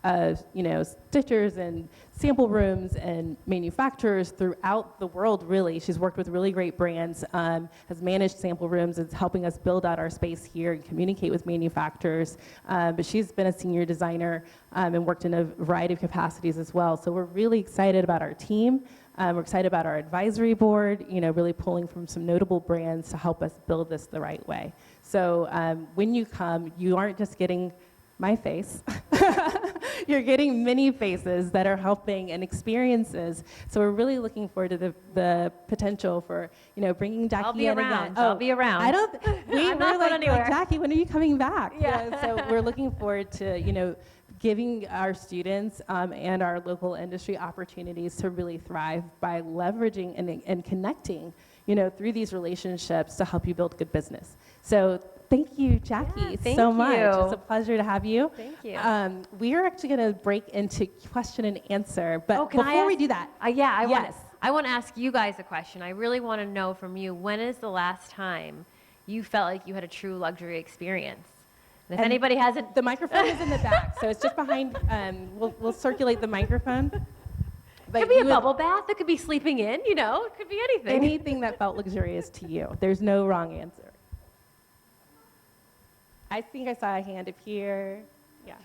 Speaker 1: of stitchers and sample rooms and manufacturers throughout the world, really. She's worked with really great brands, has managed sample rooms, is helping us build out our space here and communicate with manufacturers. But she's been a senior designer and worked in a variety of capacities as well. So we're really excited about our team. We're excited about our advisory board, really pulling from some notable brands to help us build this the right way. So when you come, you aren't just getting my face. You're getting many faces that are helping and experiences. So we're really looking forward to the potential for, bringing Jackie
Speaker 2: I'll be
Speaker 1: in
Speaker 2: around.
Speaker 1: again.
Speaker 2: I'll be around.
Speaker 1: I don't, we're
Speaker 2: not going anywhere.
Speaker 1: Jackie, when are you coming back?
Speaker 2: Yeah.
Speaker 1: So we're looking forward to, giving our students and our local industry opportunities to really thrive by leveraging and connecting, through these relationships to help you build good business. So thank you, Jackie, so much. It's a pleasure to have you.
Speaker 2: Thank you.
Speaker 1: We are actually going to break into question and answer, but
Speaker 2: can I
Speaker 1: before we
Speaker 2: ask-
Speaker 1: do that,
Speaker 2: I want to ask you guys a question. I really want to know from you, when is the last time you felt like you had a true luxury experience? And if anybody hasn't...
Speaker 1: The microphone is in the back, so it's just behind. We'll circulate the microphone.
Speaker 2: It could be a bubble bath. It could be sleeping in, it could be anything.
Speaker 1: Anything that felt luxurious to you. There's no wrong answer. I think I saw a hand up here. Yeah.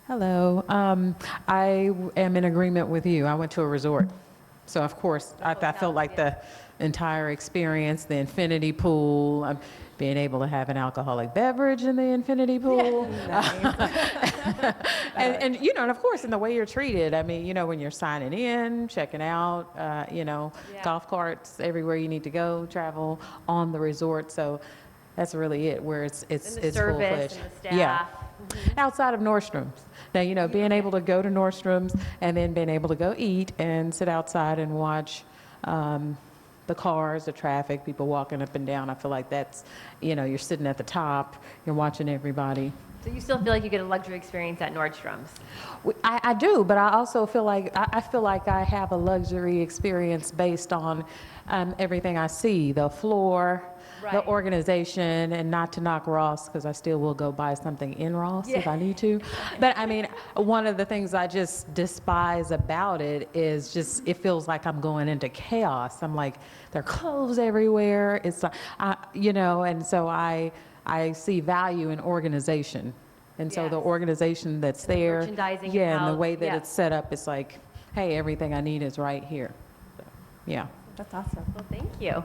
Speaker 3: Hello. I am in agreement with you. I went to a resort. So, of course, I felt like the entire experience, the infinity pool, being able to have an alcoholic beverage in the infinity pool. And and of course, in the way you're treated. I mean, when you're signing in, checking out, golf carts everywhere you need to go, travel on the resort. So that's really it, where it's
Speaker 2: service
Speaker 3: full-fledged.
Speaker 2: and the staff.
Speaker 3: Yeah. Outside of Nordstrom's. Now, being able to go to Nordstrom's and then being able to go eat and sit outside and watch the cars, the traffic, people walking up and down. I feel like that's, you're sitting at the top, you're watching everybody.
Speaker 2: So you still feel like you get a luxury experience at Nordstrom's?
Speaker 3: I do, but I also feel like I have a luxury experience based on everything I see, the floor, the organization, and not to knock Ross, because I still will go buy something in Ross if I need to. But I mean, one of the things I just despise about it is just, it feels like I'm going into chaos. I'm like, there are clothes everywhere. It's like, and so I see value in organization. And so the organization that's there,
Speaker 2: merchandising
Speaker 3: and the way that it's set up, it's like, hey, everything I need is right here. So, yeah.
Speaker 1: That's awesome.
Speaker 2: Well, thank you.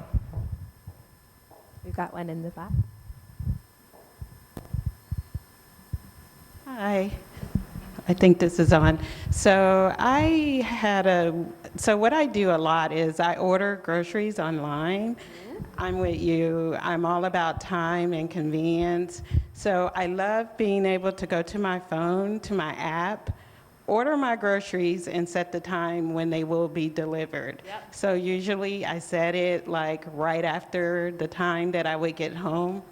Speaker 1: We've got one in the back.
Speaker 4: Hi, I think this is on. So I had So what I do a lot is I order groceries online. I'm with you. I'm all about time and convenience. So I love being able to go to my phone, to my app, order my groceries, and set the time when they will be delivered.
Speaker 2: Yep.
Speaker 4: So usually I set it like right after the time that I would get home.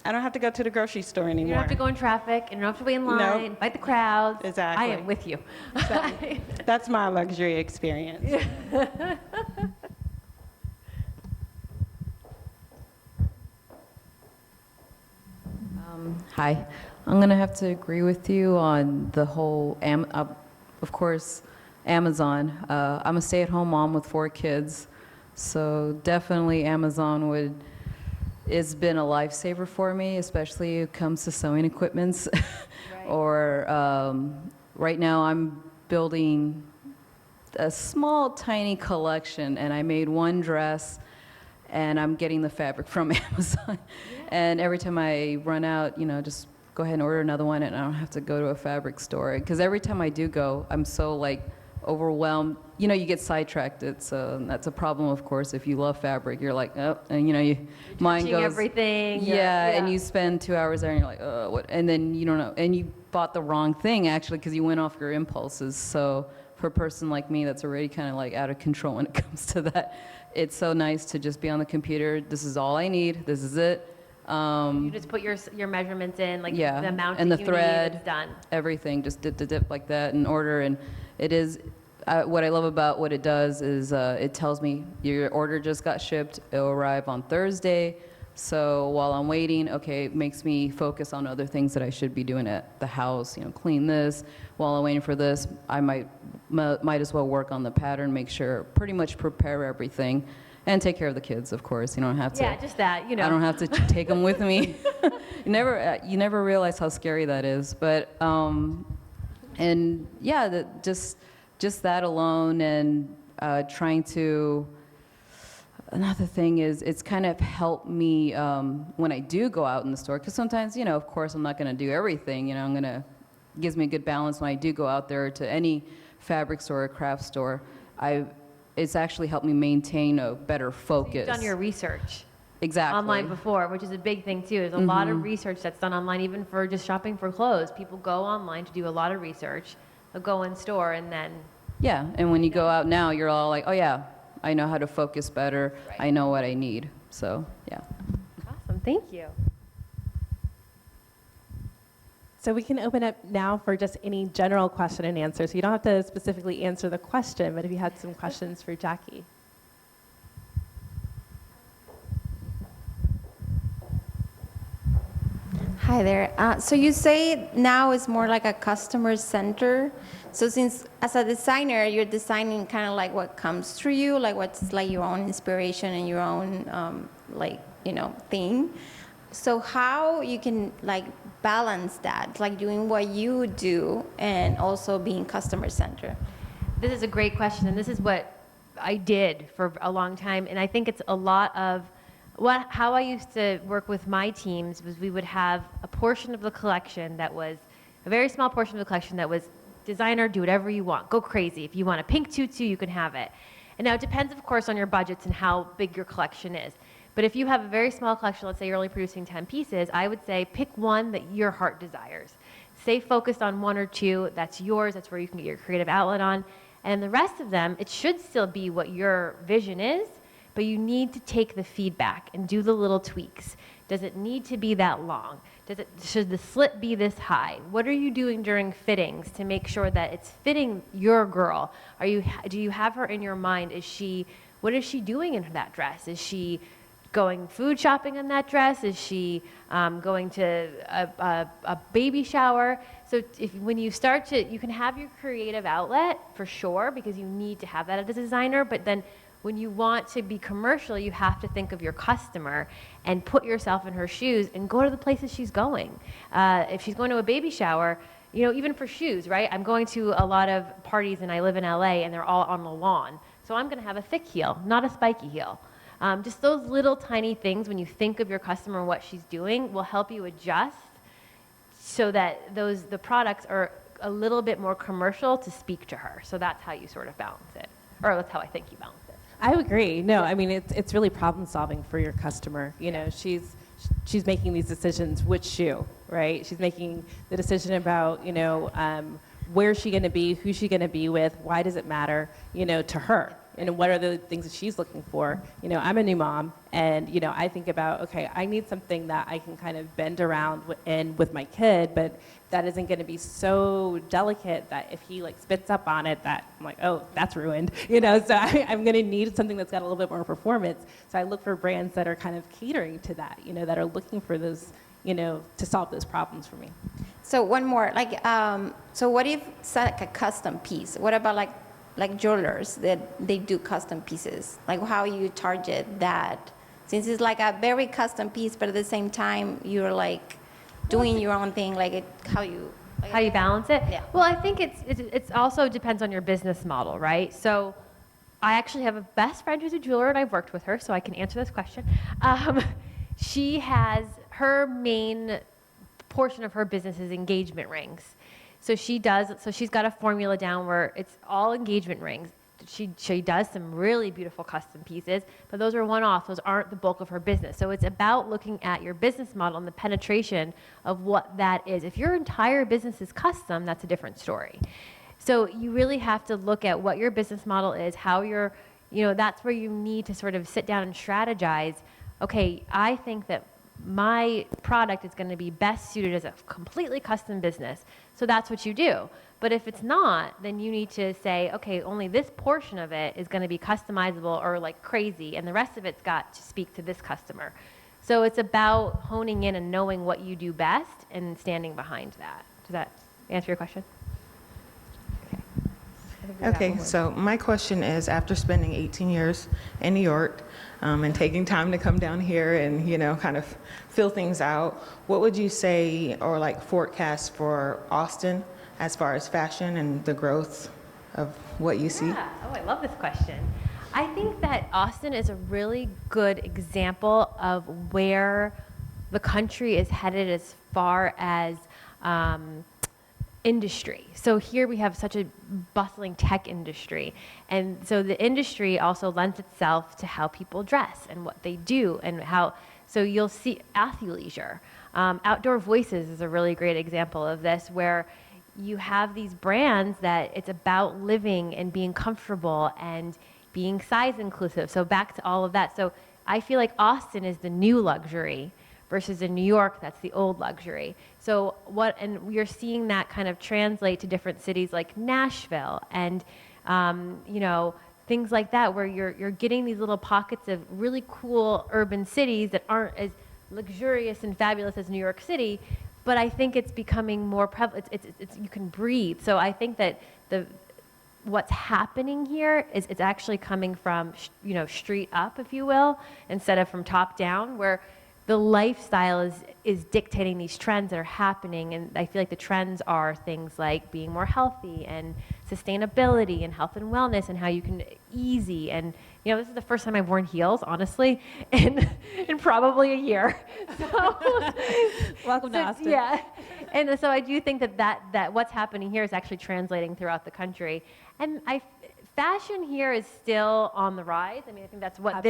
Speaker 4: I don't have to go to the grocery store anymore.
Speaker 2: You don't have to go in traffic, and you don't have to wait in line,
Speaker 4: Nope.
Speaker 2: fight the crowds.
Speaker 4: Exactly.
Speaker 2: I am with you.
Speaker 4: So that's my luxury experience.
Speaker 5: Hi. I'm going to have to agree with you on the whole, of course, Amazon. I'm a stay-at-home mom with 4 kids, so definitely Amazon it's been a lifesaver for me, especially when it comes to sewing equipments.
Speaker 2: Right.
Speaker 5: Or right now I'm building a small, tiny collection, and I made one dress, and I'm getting the fabric from Amazon. And every time I run out, just go ahead and order another one, and I don't have to go to a fabric store. Because every time I do go, I'm so like overwhelmed. You get sidetracked. That's a problem, of course. If you love fabric, you're like, oh, and mind
Speaker 2: Touching
Speaker 5: goes.
Speaker 2: everything.
Speaker 5: Yeah, and you spend 2 hours there, and you're like, oh, what? And then you don't know, and you bought the wrong thing actually because you went off your impulses. So for a person like me that's already kind of like out of control when it comes to that, it's so nice to just be on the computer. This is all I need. This is it.
Speaker 2: You just put your measurements in, like
Speaker 5: Yeah,
Speaker 2: the amount
Speaker 5: and
Speaker 2: that
Speaker 5: the
Speaker 2: you
Speaker 5: thread,
Speaker 2: need, it's done.
Speaker 5: everything, just dip like that and order. And it is, what I love about what it does is it tells me your order just got shipped. It'll arrive on Thursday. So while I'm waiting, okay, it makes me focus on other things that I should be doing at the house. Clean this. While I'm waiting for this, I might as well work on the pattern, make sure, pretty much prepare everything. And take care of the kids, of course. You don't have to.
Speaker 2: Yeah, just that,
Speaker 5: I don't have to take them with me. You never realize how scary that is. But and yeah, just that alone, and trying to. Another thing is, it's kind of helped me when I do go out in the store, because sometimes, of course, I'm not going to do everything. Gives me a good balance when I do go out there to any fabric store or craft store. It's actually helped me maintain a better focus.
Speaker 2: You've done your research
Speaker 5: Exactly.
Speaker 2: online before, which is a big thing too. There's a lot of research that's done online, even for just shopping for clothes. People go online to do a lot of research. They'll go in store and then.
Speaker 5: Yeah, and when you go out now, you're all like, oh yeah, I know how to focus better.
Speaker 2: Right.
Speaker 5: I know what I need. So yeah.
Speaker 2: Awesome, thank you.
Speaker 1: So we can open up now for just any general question and answer. So you don't have to specifically answer the question, but if you had some questions for Jackie.
Speaker 6: Hi there. So you say now it's more like a customer center. So since as a designer, you're designing kind of like what comes through you, like what's like your own inspiration and your own thing. So how you can like balance that, like doing what you do and also being customer centered?
Speaker 2: This is a great question, and this is what I did for a long time, and I think it's a lot of how I used to work with my teams was we would have a portion of the collection that was a very small portion of the collection that was designer, do whatever you want, go crazy. If you want a pink tutu, you can have it. And now it depends, of course, on your budgets and how big your collection is. But if you have a very small collection, let's say you're only producing 10 pieces, I would say pick one that your heart desires. Stay focused on 1 or 2, that's yours, that's where you can get your creative outlet on. And the rest of them, it should still be what your vision is, but you need to take the feedback and do the little tweaks. Does it need to be that long? Should the slit be this high? What are you doing during fittings to make sure that it's fitting your girl? Do you have her in your mind? What is she doing in that dress? Is she going food shopping in that dress? Is she going to a baby shower? So when you start to, you can have your creative outlet for sure, because you need to have that as a designer, but then when you want to be commercial, you have to think of your customer and put yourself in her shoes and go to the places she's going. If she's going to a baby shower, even for shoes, right? I'm going to a lot of parties and I live in LA and they're all on the lawn. So I'm going to have a thick heel, not a spiky heel. Just those little tiny things when you think of your customer and what she's doing will help you adjust so that the products are a little bit more commercial to speak to her. So that's how you sort of balance it. or that's how I think you balance it.
Speaker 1: I agree. No, I mean, it's really problem solving for your customer. You know, she's making these decisions, which shoe, right? She's making the decision about, you know, where's she going to be, who's she going to be with, why does it matter, you know, to her? And what are the things that she's looking for? You know, I'm a new mom, and, you know, I think about, okay, I need something that I can kind of bend around with my kid, but that isn't going to be so delicate that if he like spits up on it, that I'm like, oh, that's ruined, you know. So I'm going to need something that's got a little bit more performance. So I look for brands that are kind of catering to that, you know, that are looking for those, you know, to solve those problems for me.
Speaker 6: So one more, like, so what if it's like a custom piece? What about like jewelers that they do custom pieces? Like how you target that? Since it's like a very custom piece, but at the same time you're like doing your own thing, like how you
Speaker 2: balance it?
Speaker 6: Yeah.
Speaker 2: Well, I think it's also depends on your business model, right? So I actually have a best friend who's a jeweler, and I've worked with her, so I can answer this question. She has her main portion of her business is engagement rings. So she's got a formula down where it's all engagement rings. She does some really beautiful custom pieces, but those are one-off. Those aren't the bulk of her business. So it's about looking at your business model and the penetration of what that is. If your entire business is custom, that's a different story. So you really have to look at what your business model is, how you're, you know, that's where you need to sort of sit down and strategize. Okay, I think that my product is going to be best suited as a completely custom business. So that's what you do. But if it's not, then you need to say, okay, only this portion of it is going to be customizable or like crazy, and the rest of it's got to speak to this customer. So it's about honing in and knowing what you do best and standing behind that. Does that answer your question?
Speaker 7: Okay, so my question is, after spending 18 years in New York and taking time to come down here and, you know, kind of fill things out, what would you say or like forecast for Austin as far as fashion and the growth of what you see?
Speaker 2: Yeah. Oh, I love this question. I think that Austin is a really good example of where the country is headed as far as industry. So here we have such a bustling tech industry. And so the industry also lends itself to how people dress and what they do and how, so you'll see athleisure. Outdoor Voices is a really great example of this, where you have these brands that it's about living and being comfortable and being size inclusive. So back to all of that. So I feel like Austin is the new luxury versus in New York, that's the old luxury. So and we're seeing that kind of translate to different cities like Nashville and, you know, things like that, where you're getting these little pockets of really cool urban cities that aren't as luxurious and fabulous as New York City, but I think it's becoming more prevalent. It's you can breathe. So I think that what's happening here is it's actually coming from, you know, street up, if you will, instead of from top down, where the lifestyle is dictating these trends that are happening. And I feel like the trends are things like being more healthy and sustainability and health and wellness and how you can easy. And, you know, this is the first time I've worn heels, honestly, in probably a year. So,
Speaker 1: Welcome to Austin.
Speaker 2: Yeah. And so I do think that what's happening here is actually translating throughout the country. And fashion here is still on the rise. I mean, I think that's what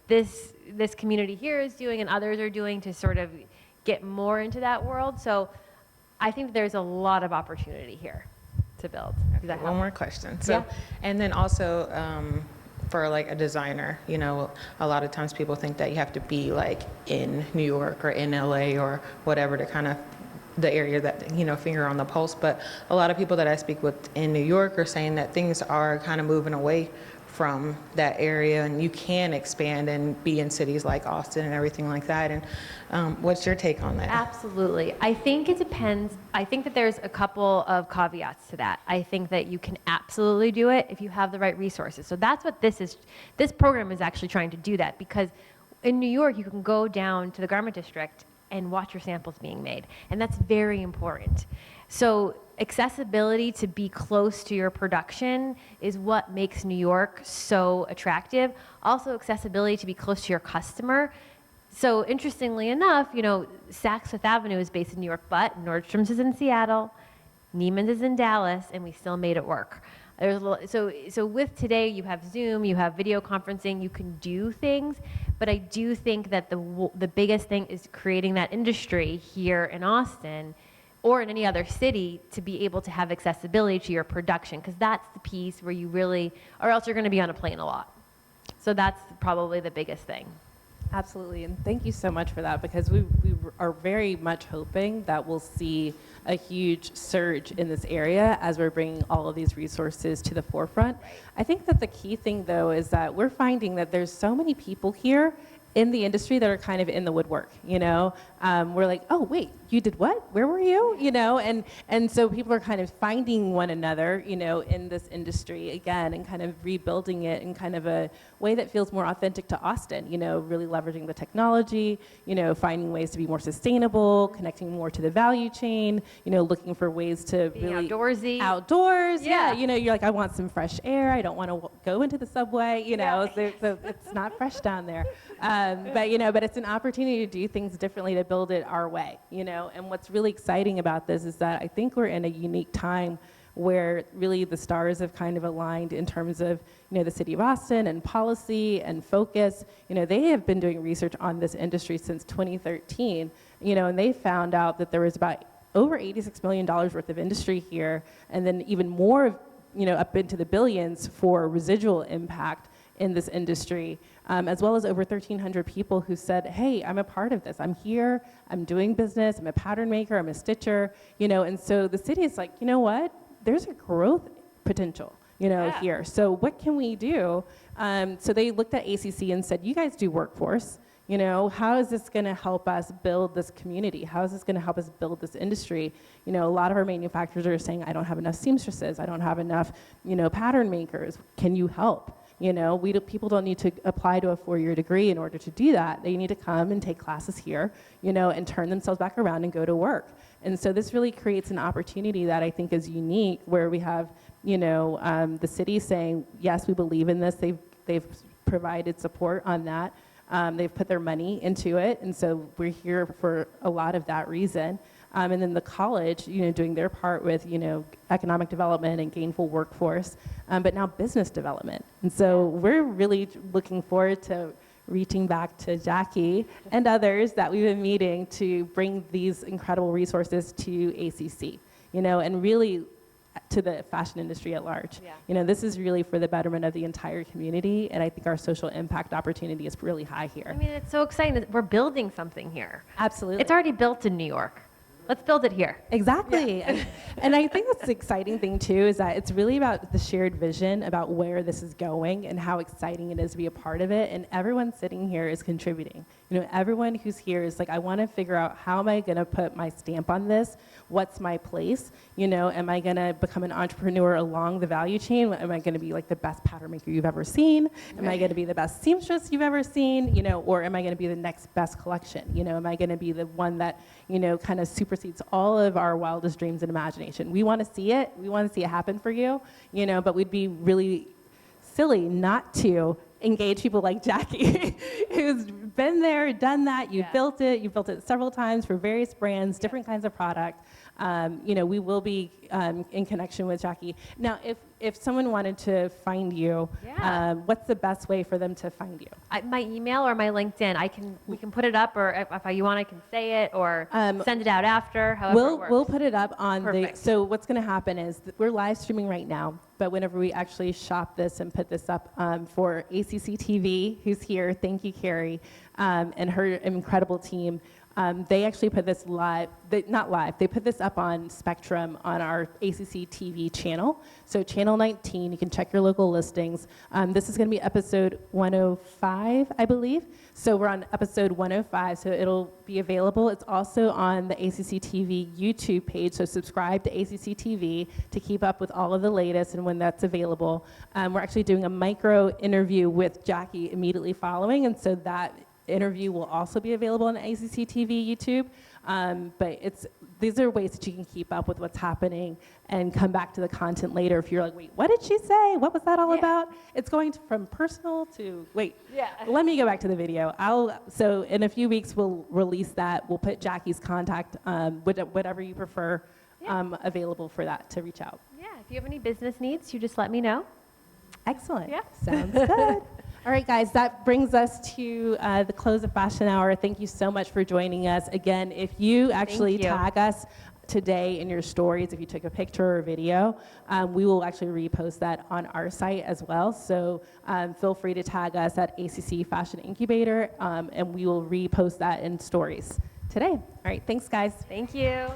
Speaker 2: this community here is doing and others are doing to sort of get more into that world. So I think there's a lot of opportunity here to build.
Speaker 7: Okay, one more question. So, yeah. And then also for like a designer, you know, a lot of times people think that you have to be like in New York or in LA or whatever to kind of the area that, you know, finger on the pulse. But a lot of people that I speak with in New York are saying that things are kind of moving away from that area and you can expand and be in cities like Austin and everything like that. And what's your take on that? Absolutely.
Speaker 2: I think it depends. I think that there's a couple of caveats to that. I think that you can absolutely do it if you have the right resources. So that's what this is. This program is actually trying to do that, because in New York, you can go down to the garment district and watch your samples being made. And that's very important. So accessibility to be close to your production is what makes New York so attractive. Also accessibility to be close to your customer. So interestingly enough, you know, Saks Fifth Avenue is based in New York, but Nordstrom's is in Seattle, Neiman's is in Dallas, and we still made it work. So with today, you have Zoom, you have video conferencing, you can do things, but I do think that the biggest thing is creating that industry here in Austin or in any other city to be able to have accessibility to your production, because that's the piece where you really, or else you're going to be on a plane a lot. So that's probably the biggest thing.
Speaker 1: Absolutely, and thank you so much for that, because we are very much hoping that we'll see a huge surge in this area as we're bringing all of these resources to the forefront. I think that the key thing, though, is that we're finding that there's so many people here in the industry that are kind of in the woodwork, you know? We're like, oh, wait, you did what? Where were you? You know, and so people are kind of finding one another, you know, in this industry again, and kind of rebuilding it in kind of a way that feels more authentic to Austin, you know, really leveraging the technology, you know, finding ways to be more sustainable, connecting more to the value chain, you know, looking for ways to
Speaker 2: Being
Speaker 1: really
Speaker 2: outdoorsy.
Speaker 1: Outdoors,
Speaker 2: Yeah.
Speaker 1: yeah. You know, you're like, I want some fresh air. I don't want to go into the subway, you know, so it's not fresh down there. But, you know, but it's an opportunity to do things differently, to build it our way, you know. And what's really exciting about this is that I think we're in a unique time where really the stars have kind of aligned in terms of, you know, the city of Austin and policy and focus. You know, they have been doing research on this industry since 2013, you know, and they found out that there was about over $86 million worth of industry here, and then even more, you know, up into the billions for residual impact in this industry, as well as over 1,300 people who said, hey, I'm a part of this. I'm here, I'm doing business, I'm a pattern maker, I'm a stitcher, you know, and so the city is like, you know what, there's a growth potential, you know, here. So what can we do? So they looked at ACC and said, you guys do workforce, you know, how is this gonna help us build this community? How is this gonna help us build this industry? You know, a lot of our manufacturers are saying, I don't have enough seamstresses, I don't have enough, you know, pattern makers, can you help? You know, people don't need to apply to a 4-year degree in order to do that. They need to come and take classes here, you know, and turn themselves back around and go to work. And so this really creates an opportunity that I think is unique, where we have, you know, the city saying, yes, we believe in this. They've provided support on that. They've put their money into it. And so we're here for a lot of that reason. And then the college, you know, doing their part with, you know, economic development and gainful workforce, but now business development. And so we're really looking forward to reaching back to Jackie and others that we've been meeting to bring these incredible resources to ACC, you know, and really to the fashion industry at large.
Speaker 2: Yeah.
Speaker 1: You know, this is really for the betterment of the entire community, and I think our social impact opportunity is really high here.
Speaker 2: I mean, it's so exciting that we're building something here.
Speaker 1: Absolutely.
Speaker 2: It's already built in New York. Let's build it here.
Speaker 1: Exactly. Yeah. And I think that's the exciting thing too, is that it's really about the shared vision about where this is going and how exciting it is to be a part of it. And everyone sitting here is contributing. You know, everyone who's here is like, I want to figure out, how am I going to put my stamp on this? What's my place? You know, am I going to become an entrepreneur along the value chain? Am I going to be like the best pattern maker you've ever seen? Am I going to be the best seamstress you've ever seen? You know, or am I going to be the next best collection? You know, am I going to be the one that, you know, kind of supersedes all of our wildest dreams and imagination? We want to see it. We want to see it happen for you, you know, but we'd be really silly not to engage people like Jackie, who's been there, done that. You've built it. You've built it several times for various brands, different kinds of product. You know, we will be in connection with Jackie. Now, if someone wanted to find you, what's the best way for them to find you?
Speaker 2: My email or my LinkedIn. We can put it up, or if you want, I can say it, or send it out after. However it works.
Speaker 1: We'll put it up on
Speaker 2: Perfect.
Speaker 1: So what's going to happen is we're live streaming right now, but whenever we actually shop this and put this up for ACCTV, who's here, thank you, Carrie, and her incredible team. They actually put this live, not live, they put this up on Spectrum on our ACC TV channel. So channel 19, you can check your local listings. This is going to be episode 105, I believe. So we're on episode 105, so it'll be available. It's also on the ACC TV YouTube page, so subscribe to ACC TV to keep up with all of the latest and when that's available. We're actually doing a micro interview with Jackie immediately following, and so that interview will also be available on ACC TV YouTube, but these are ways that you can keep up with what's happening and come back to the content later if you're like, wait, what did she say? What was that all about? It's going from personal to, let me go back to the video. So in a few weeks, we'll release that. We'll put Jackie's contact, whatever you prefer, available for that to reach out.
Speaker 2: Yeah, if you have any business needs, you just let me know.
Speaker 1: Excellent.
Speaker 2: Yeah.
Speaker 1: Sounds good. All right, guys, that brings us to the close of Fashion Hour. Thank you so much for joining us. Again, if you actually
Speaker 2: you.
Speaker 1: tag us today in your stories, if you took a picture or video, we will actually repost that on our site as well. So feel free to tag us at ACC Fashion Incubator, and we will repost that in stories today. All right, thanks, guys.
Speaker 2: Thank you.